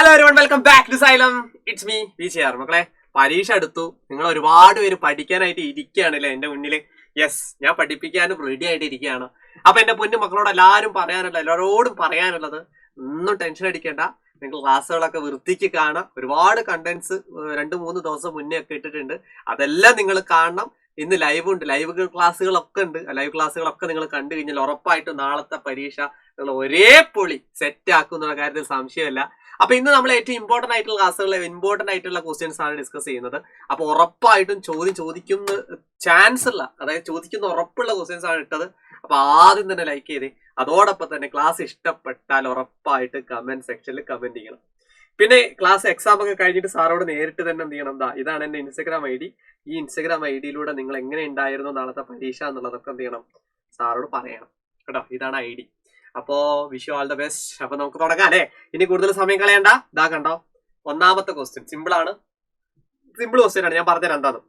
Hello everyone, welcome back to Xylem. It's me Vijay. മക്കളെ, പരീക്ഷ അടുത്തു. നിങ്ങൾ ഒരുപാട് പേര് പഠിക്കാനായിട്ട് ഇരിക്കുകയാണല്ലേ എന്റെ മുന്നില്. യെസ്, ഞാൻ പഠിപ്പിക്കാനും റെഡി ആയിട്ട് ഇരിക്കുകയാണ്. അപ്പൊ എന്റെ പൊന്നു മക്കളോട് എല്ലാവരോടും പറയാനുള്ളത്, ഒന്നും ടെൻഷൻ അടിക്കേണ്ട. നിങ്ങൾ ക്ലാസ്സുകളൊക്കെ വൃത്തിക്ക് കാണാം. ഒരുപാട് കണ്ടന്റ്സ് 2-3 ദിവസം മുന്നേ ഒക്കെ ഇട്ടിട്ടുണ്ട്. അതെല്ലാം നിങ്ങൾ കാണണം. ഇന്ന് ലൈവ് ഉണ്ട്, ലൈവ് ക്ലാസ്സുകളൊക്കെ ഉണ്ട്. ലൈവ് ക്ലാസ്സുകളൊക്കെ നിങ്ങൾ കണ്ടു കഴിഞ്ഞാൽ ഉറപ്പായിട്ടും നാളത്തെ പരീക്ഷ നിങ്ങൾ ഒരേ പൊളി സെറ്റ് ആക്കുന്ന കാര്യത്തിൽ സംശയമില്ല. അപ്പൊ ഇന്ന് നമ്മൾ ഏറ്റവും ഇമ്പോർട്ടന്റ് ആയിട്ടുള്ള ക്ലാസ്സുകൾ, ഇമ്പോർട്ടന്റ് ആയിട്ടുള്ള ക്വസ്റ്റ്യൻസ് ആണ് ഡിസ്കസ് ചെയ്യുന്നത്. അപ്പൊ ഉറപ്പായിട്ടും ചോദിക്കുന്ന ചാൻസ് ഉള്ള, അതായത് ചോദിക്കുന്ന ഉറപ്പുള്ള ക്വസ്റ്റ്യൻസ് ആണ് ഇട്ടത്. അപ്പൊ ആദ്യം തന്നെ ലൈക്ക് ചെയ്തേ. അതോടൊപ്പം തന്നെ ക്ലാസ് ഇഷ്ടപ്പെട്ടാൽ ഉറപ്പായിട്ട് കമന്റ് സെക്ഷനിൽ കമന്റ് ചെയ്യണം. പിന്നെ ക്ലാസ് എക്സാം ഒക്കെ കഴിഞ്ഞിട്ട് സാറോട് നേരിട്ട് തന്നെ എന്ത് ചെയ്യണം, ഇതാണ് എന്റെ ഇൻസ്റ്റഗ്രാം ID. ഈ ഇൻസ്റ്റഗ്രാം ID-യിലൂടെ നിങ്ങൾ എങ്ങനെ ഉണ്ടായിരുന്നു നാളത്തെ പരീക്ഷ എന്നുള്ളതൊക്കെ എന്ത് ചെയ്യണം, സാറോട് പറയണം കേട്ടോ. ഇതാണ് ID. അപ്പോ wish you all the best. അപ്പൊ നമുക്ക് തുടങ്ങാം അല്ലെ. ഇനി കൂടുതൽ സമയം കളയണ്ട. ഇതാ കണ്ടോ, ഒന്നാമത്തെ ക്വസ്റ്റ്യൻ സിമ്പിൾ ക്വസ്റ്റ്യൻ ആണ്. ഞാൻ പറഞ്ഞുതരാം എന്താന്ന്.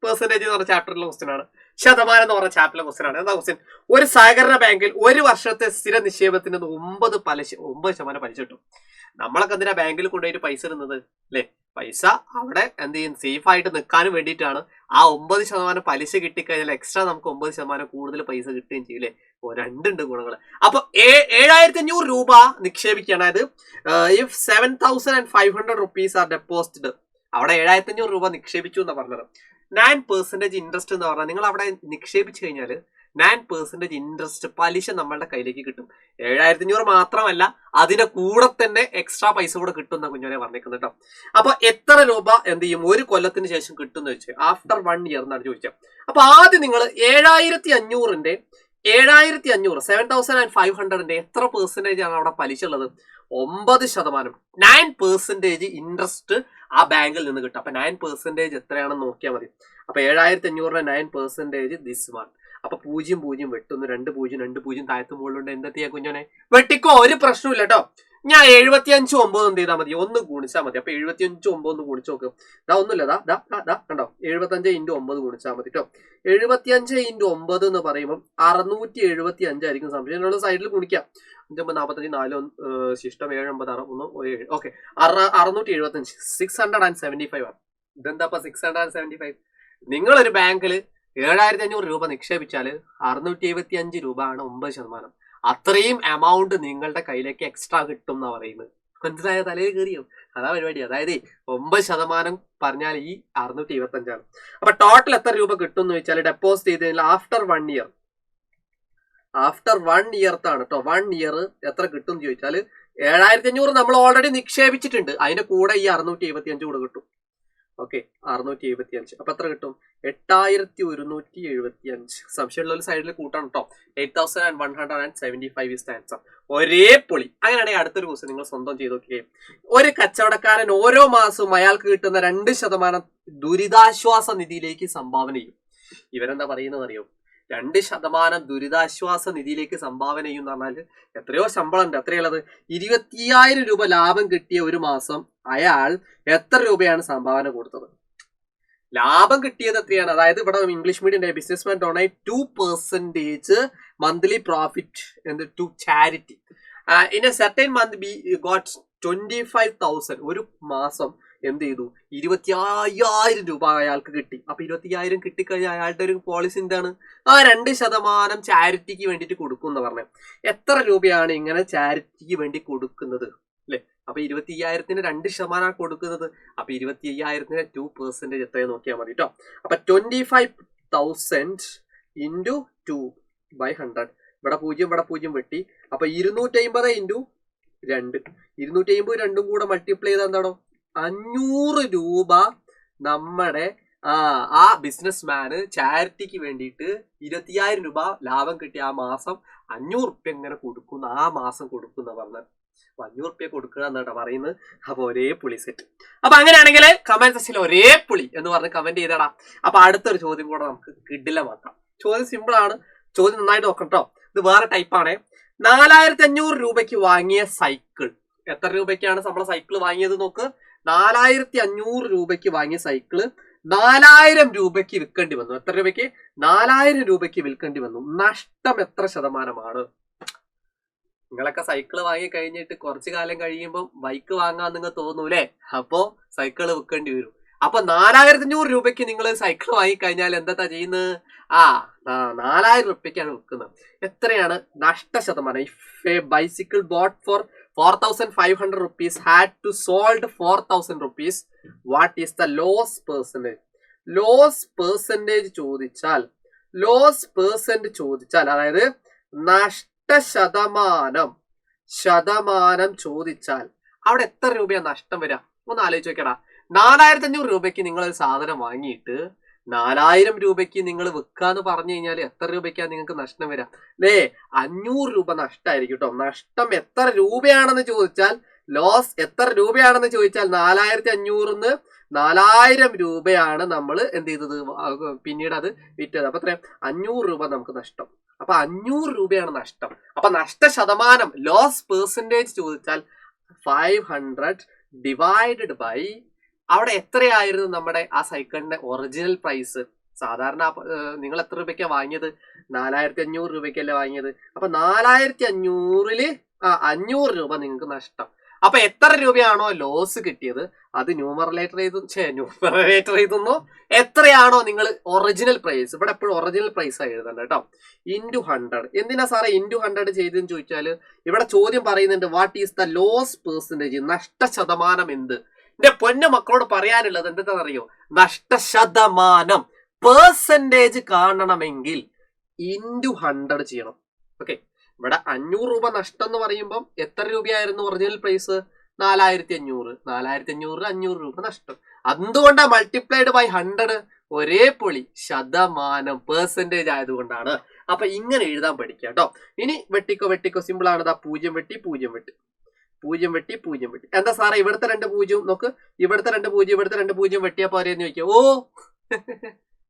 പെർസെന്റേജ് എന്ന് പറഞ്ഞ ചാപ്റ്ററിലെ ക്വസ്റ്റ്യൻ ആണ്. ശതമാനം എന്ന് പറഞ്ഞ ചാപ്റ്ററിലെ ക്വസ്റ്റ്യൻ ആണ്. എന്താ ക്വസ്റ്റ്യൻ? ഒരു സഹകരണ ബാങ്കിൽ ഒരു വർഷത്തെ സ്ഥിര നിക്ഷേപത്തിന് 9% പലിശ കിട്ടും. നമ്മളൊക്കെ എന്തിനാ ബാങ്കിൽ കൊണ്ടുപോയിട്ട് പൈസ ഇടുന്നത് അല്ലെ? പൈസ അവിടെ എന്ത് ചെയ്യും, സേഫ് ആയിട്ട് നിൽക്കാനും വേണ്ടിയിട്ടാണ്. ആ 9% പലിശ കിട്ടിക്കഴിഞ്ഞാൽ എക്സ്ട്രാ നമുക്ക് 9% കൂടുതൽ പൈസ കിട്ടുകയും ചെയ്യും അല്ലെ. രണ്ടുണ്ട് ഗുണങ്ങൾ. അപ്പൊ 7500 രൂപ നിക്ഷേപിക്കുകയാണ്. അതായത് ഇഫ് 7500 rupees ആർ ഡെപ്പോസിറ്റഡ്, അവിടെ 7500 രൂപ നിക്ഷേപിച്ചു എന്നാ പറഞ്ഞത്. 9% ഇൻട്രസ്റ്റ് എന്ന് പറഞ്ഞാൽ നിങ്ങൾ അവിടെ നിക്ഷേപിച്ചു കഴിഞ്ഞാൽ 9% ഇൻട്രസ്റ്റ് പലിശ നമ്മളുടെ കയ്യിലേക്ക് കിട്ടും. 7500 മാത്രമല്ല, അതിന്റെ കൂടെ തന്നെ എക്സ്ട്രാ പൈസ കൂടെ കിട്ടും എന്നാ കുഞ്ഞോനെ പറഞ്ഞേക്കുന്നത് കേട്ടോ. അപ്പൊ എത്ര രൂപ എന്ത് ചെയ്യും ഒരു കൊല്ലത്തിന് ശേഷം കിട്ടും എന്ന് വെച്ചാൽ ആഫ്റ്റർ 1 year എന്നാണ് ചോദിച്ചത്. അപ്പൊ ആദ്യം നിങ്ങൾ 7500 7500 എത്ര പെർസെന്റേജ് ആണ് അവിടെ പലിശ ഉള്ളത്? 9%. 9% ഇൻട്രസ്റ്റ് ആ ബാങ്കിൽ നിന്ന് കിട്ടും. അപ്പൊ 9% എത്രയാണെന്ന് നോക്കിയാൽ മതി. അപ്പൊ 7500 9% ദിസ് വൺ. അപ്പൊ 0 വെട്ടുന്നു, 2 താഴത്ത് മുകളിലുണ്ട്. എന്തെത്തിയാ കുഞ്ഞോനെ? വെട്ടിക്കോ, ഒരു പ്രശ്നമില്ല കേട്ടോ. ഞാൻ 75 എന്ത് ചെയ്താൽ മതി, 1 ഗുണിച്ചാൽ മതി. അപ്പൊ 75 ഗുണിച്ച് നോക്ക്. ഒന്നുമില്ല, കണ്ടോ, 75 × 9 ഗുണിച്ചാൽ മതി കേട്ടോ. 75 × 9 എന്ന് പറയുമ്പോൾ 675 ആയിരിക്കും സംശയം. എന്നുള്ള സൈഡിൽ ഗുണിക്കാം. 5 45 4 ശിഷ്ടം 7 9 6 1 7. ഓക്കെ, 675 675 ആണ്. ഇതെന്താ 675? നിങ്ങളൊരു ബാങ്കില് 7500 രൂപ നിക്ഷേപിച്ചാൽ 675 രൂപ ആണ് 9%. അത്രയും എമൗണ്ട് നിങ്ങളുടെ കയ്യിലേക്ക് എക്സ്ട്രാ കിട്ടും എന്നാ പറയുന്നത്. മനസ്സിലായ? തലയിൽ കയറിയോ? അതാ പരിപാടി. അതായത് 9% പറഞ്ഞാൽ ഈ 675 ആണ്. അപ്പൊ ടോട്ടൽ എത്ര രൂപ കിട്ടും എന്ന് വെച്ചാൽ ഡെപ്പോസിറ്റ് ചെയ്ത് കഴിഞ്ഞാൽ ആഫ്റ്റർ 1 year ാണ് കേട്ടോ. 1 year എത്ര കിട്ടും എന്ന് ചോദിച്ചാൽ 7500 നമ്മൾ ഓൾറെഡി നിക്ഷേപിച്ചിട്ടുണ്ട്. അതിന്റെ കൂടെ ഈ 675 കൂടെ കിട്ടും. ഓക്കെ, 675. അപ്പൊ എത്ര കിട്ടും? 8175. സംശയമുള്ള ഒരു സൈഡിൽ കൂട്ടാണ് കേട്ടോ. 8175 is the answer. ഒരേ പൊളി. അങ്ങനെയാണെങ്കിൽ അടുത്തൊരു ക്വസ്റ്റ്യൻ നിങ്ങൾ സ്വന്തം ചെയ്ത് നോക്കിയേ. ഒരു കച്ചവടക്കാരൻ ഓരോ മാസവും അയാൾക്ക് കിട്ടുന്ന 2% ദുരിതാശ്വാസ നിധിയിലേക്ക് സംഭാവന ചെയ്യും. ഇവരെന്താ പറയുന്നത് അറിയോ? 2% ദുരിതാശ്വാസ നിധിയിലേക്ക് സംഭാവന ചെയ്യും എന്ന് പറഞ്ഞാൽ എത്രയോ ശമ്പളം ഉണ്ട്. എത്രയുള്ളത്? 25000 രൂപ ലാഭം കിട്ടിയ ഒരു മാസം അയാൾ എത്ര രൂപയാണ് സംഭാവന കൊടുത്തത്? ലാഭം കിട്ടിയത് എത്രയാണ്? അതായത് ഇവിടെ English medium businessman donate 2% monthly profit to charity. In a certain month be got 25,000. ഒരു മാസം എന്ത് ചെയ്തു? 25000 രൂപ അയാൾക്ക് കിട്ടി. അപ്പൊ 25000 കിട്ടിക്കഴിഞ്ഞാൽ അയാളുടെ ഒരു പോളിസി എന്താണ്? 2% ചാരിറ്റിക്ക് വേണ്ടിയിട്ട് കൊടുക്കും എന്ന് പറഞ്ഞത്. എത്ര രൂപയാണ് ഇങ്ങനെ ചാരിറ്റിക്ക് വേണ്ടി കൊടുക്കുന്നത് അല്ലെ? അപ്പൊ 25000-ന് 2% കൊടുക്കുന്നത്. അപ്പൊ 25000-ന് 2% എത്രയും നോക്കിയാൽ മതി കേട്ടോ. അപ്പൊ 25,000 × 2/100. ഇവിടെ 0 വെട്ടി. അപ്പൊ 250 × 2. 250 രണ്ടും കൂടെ മൾട്ടിപ്ലൈ ചെയ്താൽ എന്താണോ? 500 രൂപ നമ്മുടെ ആ ബിസിനസ്മാന് ചാരിറ്റിക്ക് വേണ്ടിയിട്ട് 25000 രൂപ ലാഭം കിട്ടിയ ആ മാസം 500 റുപ്യ എങ്ങനെ കൊടുക്കുന്ന ആ മാസം കൊടുക്കുന്ന പറഞ്ഞത്. 500 റുപ്യ കൊടുക്കുക എന്നാട്ടോ പറയുന്നത്. അപ്പൊ ഒരേ പുളി സെറ്റ്. അപ്പൊ അങ്ങനെയാണെങ്കിൽ കമന്റ് സെക്ഷനിൽ ഒരേ പുളി എന്ന് പറഞ്ഞ് കമന്റ് ചെയ്തടാ. അപ്പൊ അടുത്തൊരു ചോദ്യം കൂടെ നമുക്ക് കിടിലമാക്കാം. ചോദ്യം സിമ്പിൾ ആണ്. ചോദ്യം നന്നായിട്ട് നോക്കാം കേട്ടോ. ഇത് വേറെ ടൈപ്പാണ്. 4500 രൂപയ്ക്ക് വാങ്ങിയ സൈക്കിൾ. എത്ര രൂപയ്ക്കാണ് നമ്മളെ സൈക്കിൾ വാങ്ങിയത് നോക്ക്. 4500 രൂപയ്ക്ക് വാങ്ങിയ സൈക്കിള് 4000 രൂപയ്ക്ക് വിൽക്കേണ്ടി വന്നു. എത്ര രൂപയ്ക്ക്? 4000 രൂപയ്ക്ക് വിൽക്കേണ്ടി വന്നു. നഷ്ടം എത്ര ശതമാനമാണ്? നിങ്ങളൊക്കെ സൈക്കിള് വാങ്ങി കഴിഞ്ഞിട്ട് കുറച്ചു കാലം കഴിയുമ്പോൾ ബൈക്ക് വാങ്ങാൻ നിങ്ങൾ തോന്നൂലേ? അപ്പോ സൈക്കിള് വിൽക്കേണ്ടി വരും. അപ്പൊ 4500 രൂപയ്ക്ക് നിങ്ങൾ സൈക്കിൾ വാങ്ങിക്കഴിഞ്ഞാൽ എന്താ ചെയ്യുന്നത്? 4000 രൂപയ്ക്കാണ് വിൽക്കുന്നത്. എത്രയാണ് നഷ്ടശതമാനം? If a bicycle bought for 4500 rupees had to sold 4000 rupees, what is the loss percentage? Loss percentage ചോദിച്ചാൽ അതായത് നഷ്ടശതമാനം ചോദിച്ചാൽ അവിടെ എത്ര രൂപയാണ് നഷ്ടം വരിക? ഒന്ന് ആലോചിച്ച് നോക്കടാ. 4500 രൂപയ്ക്ക് നിങ്ങൾ ഒരു സാധനം വാങ്ങിയിട്ട് 4000 രൂപയ്ക്ക് നിങ്ങൾ വിൽക്കാന്ന് പറഞ്ഞു കഴിഞ്ഞാൽ എത്ര രൂപയ്ക്കാണ് നിങ്ങൾക്ക് നഷ്ടം വരിക? 500 രൂപ നഷ്ടമായിരിക്കും കേട്ടോ. നഷ്ടം എത്ര രൂപയാണെന്ന് ചോദിച്ചാൽ, ലോസ് എത്ര രൂപയാണെന്ന് ചോദിച്ചാൽ 4500 4000 രൂപയാണ് നമ്മൾ എന്ത് ചെയ്തത്, പിന്നീട് അത് വിറ്റത്. അപ്പൊ എത്രയാ? 500 രൂപ നമുക്ക് നഷ്ടം. അപ്പൊ 500 രൂപയാണ് നഷ്ടം. അപ്പൊ നഷ്ടശതമാനം ലോസ് പെർസെന്റേജ് ചോദിച്ചാൽ 500 ഡിവൈഡഡ് ബൈ അവിടെ എത്രയായിരുന്നു നമ്മുടെ ആ സൈക്കിളിന്റെ ഒറിജിനൽ പ്രൈസ്. സാധാരണ നിങ്ങൾ എത്ര രൂപയ്ക്കാണ് വാങ്ങിയത്? 4500 രൂപയ്ക്കല്ലേ വാങ്ങിയത്. അപ്പൊ 4500-ല് 500 രൂപ നിങ്ങൾക്ക് നഷ്ടം. അപ്പൊ എത്ര രൂപയാണോ ലോസ് കിട്ടിയത് അത് ന്യൂമറേറ്റർ ചെയ്തുന്നോ എത്രയാണോ നിങ്ങൾ ഒറിജിനൽ പ്രൈസ്, ഇവിടെ എപ്പോഴും ഒറിജിനൽ പ്രൈസ് ആയി എഴുതണ്ട കേട്ടോ, ഇൻറ്റു 100. എന്തിനാ സാറേ ഇൻറ്റു 100 ചെയ്തെന്ന് ചോദിച്ചാൽ ഇവിടെ ചോദ്യം പറയുന്നുണ്ട് what is the loss percentage, നഷ്ടശതമാനം എന്ത്. എന്റെ പൊന്നു മക്കളോട് പറയാനുള്ളത് എന്താണെന്നറിയോ? നഷ്ടശതമാനം പെർസെന്റേജ് കാണണമെങ്കിൽ ഇൻറ്റു 100 ചെയ്യണം. ഓക്കെ, ഇവിടെ 500 രൂപ നഷ്ടം എന്ന് പറയുമ്പോൾ എത്ര രൂപയായിരുന്നു ഒറിജിനൽ പ്രൈസ്? 4500. 4500 500 രൂപ നഷ്ടം. എന്തുകൊണ്ടാണ് മൾട്ടിപ്ലൈഡ് ബൈ 100? ഒരേ പൊളി, ശതമാനം പെർസെന്റേജ് ആയതുകൊണ്ടാണ്. അപ്പൊ ഇങ്ങനെ എഴുതാൻ പഠിക്കുക കേട്ടോ. ഇനി വെട്ടിക്കോ സിമ്പിൾ ആണ്. 0 വെട്ടി 0 വെട്ടി 0 വെട്ടി 0 വെട്ടി. എന്താ സാറേ ഇവിടുത്തെ 2 0 നോക്ക്, ഇവിടുത്തെ 2 0 ഇവിടുത്തെ 2 0 വെട്ടിയാ പോരെന്ന് ചോദിക്കുക.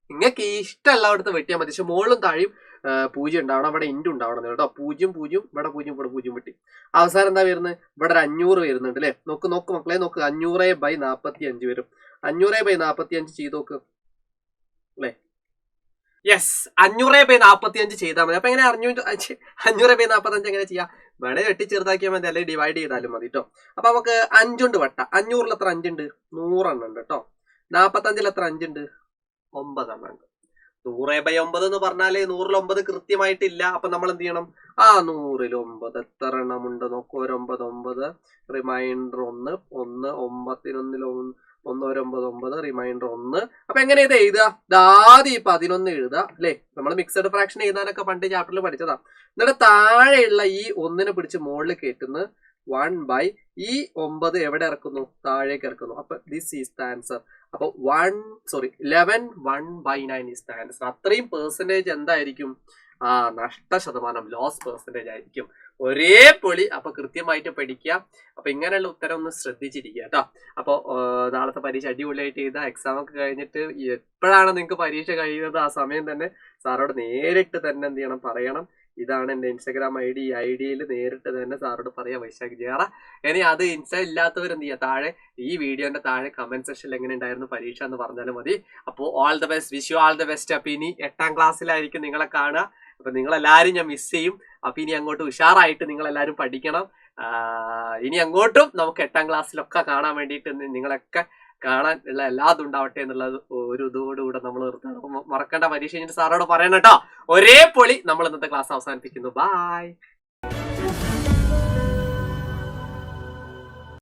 നിങ്ങൾക്ക് ഇഷ്ടമല്ല അവിടുത്തെ വെട്ടിയാൽ മതി. പക്ഷെ മുകളിലും താഴെയും 0 ഉണ്ടാവണം, അവിടെ ഇൻറ്റു ഉണ്ടാവണം കേട്ടോ. 0 0 ഇവിടെ 0 ഇവിടെ 0 വെട്ടി. അവസാനം എന്താ വരുന്നത്? ഇവിടെ ഒരു 500 വരുന്നുണ്ട് അല്ലേ? നോക്ക് മക്കളെ നോക്ക്, 500/45 വരും. 500/45 ചെയ്ത് നോക്ക് അല്ലേ? യെസ്, 500/45 ചെയ്താൽ മതി. അപ്പൊ എങ്ങനെ 500/45 എങ്ങനെ ചെയ്യാം? വേണേ വെട്ടി ചെറുതാക്കിയാൽ മതി, അല്ലെങ്കിൽ ഡിവൈഡ് ചെയ്താലും മതി കേട്ടോ. അപ്പൊ നമുക്ക് 5 കൊണ്ട് വെട്ട. 500-ൽ എത്ര 5 ഉണ്ട്? 100 എണ്ണം ഉണ്ട് കേട്ടോ. 45-ൽ എത്ര 5 ഉണ്ട്? 9 എണ്ണം ഉണ്ട്. 100/9 എന്ന് പറഞ്ഞാല് 100-ൽ 9 കൃത്യമായിട്ടില്ല. അപ്പൊ നമ്മൾ എന്ത് ചെയ്യണം? 100-ൽ 9 എത്ര എണ്ണം ഉണ്ട് നോക്കൂ. 9 റിമൈൻഡർ 1 9 9 റിമൈൻഡർ 1. അപ്പൊ എങ്ങനെ ഇത് എഴുതുക? ആദ്യം 11 എഴുതുക അല്ലെ? നമ്മൾ മിക്സഡ് ഫ്രാക്ഷൻ എഴുതാനൊക്കെ പണ്ട് ചാപ്റ്ററിൽ പഠിച്ചതാ. എന്നിട്ട് താഴെയുള്ള ഈ 1-നെ പിടിച്ച് മുകളിൽ കയറ്റുന്നു. 1 ഈ 9 എവിടെ ഇറക്കുന്നു? താഴേക്ക് ഇറക്കുന്നു. അപ്പൊ ദിസ് ഈസ് ദ ആൻസർ. അപ്പൊ 11/9 ഈസ് ദ ആൻസർ. അത്രയും പെർസെന്റേജ് എന്തായിരിക്കും? നഷ്ടശതമാനം ലോസ് പെർസെന്റേജ് ആയിരിക്കും. ഒരേ പൊളി. അപ്പൊ കൃത്യമായിട്ട് പഠിക്കുക. അപ്പൊ ഇങ്ങനെയുള്ള ഉത്തരം ഒന്ന് ശ്രദ്ധിച്ചിരിക്കുക കേട്ടോ. അപ്പൊ നാളത്തെ പരീക്ഷ അടിപൊളിയായിട്ട് ചെയ്ത എക്സാം ഒക്കെ കഴിഞ്ഞിട്ട് എപ്പോഴാണ് നിങ്ങൾക്ക് പരീക്ഷ കഴിയുന്നത് ആ സമയം തന്നെ സാറോട് നേരിട്ട് തന്നെ എന്ത് ചെയ്യണം? പറയണം. ഇതാണ് എൻ്റെ ഇൻസ്റ്റാഗ്രാം ID. ഈ IDയിൽ നേരിട്ട് തന്നെ സാറോട് പറയാം വൈശാഖ് ജേറ. ഇനി അത് ഇൻസ്റ്റാ ഇല്ലാത്തവർ എന്ത് ചെയ്യുക? താഴെ ഈ വീഡിയോന്റെ താഴെ കമന്റ് സെക്ഷനിൽ എങ്ങനെ ഉണ്ടായിരുന്നു പരീക്ഷ എന്ന് പറഞ്ഞാലും മതി. അപ്പോൾ all the best, wish you all the best. അപ്പൊ ഇനി 8ാം ക്ലാസ്സിലായിരിക്കും നിങ്ങളെ കാണുക. അപ്പൊ നിങ്ങളെല്ലാവരും ഞാൻ മിസ് ചെയ്യും. അപ്പൊ ഇനി അങ്ങോട്ട് ഉഷാറായിട്ട് നിങ്ങളെല്ലാവരും പഠിക്കണം. ഇനി അങ്ങോട്ടും നമുക്ക് 8ാം ക്ലാസ്സിലൊക്കെ കാണാൻ വേണ്ടിയിട്ട് നിങ്ങളൊക്കെ കാണാൻ ഉള്ള എല്ലാതും ഉണ്ടാവട്ടെ എന്നുള്ളത് ഒരു ഇതോടുകൂടെ നമ്മൾ നിർത്തണം. മറക്കേണ്ട. പരീക്ഷ കഴിഞ്ഞിട്ട് സാറോട് പറയണം കേട്ടോ. ഒരേ പൊളി. നമ്മൾ ഇന്നത്തെ ക്ലാസ് അവസാനിപ്പിക്കുന്നു. ബൈ.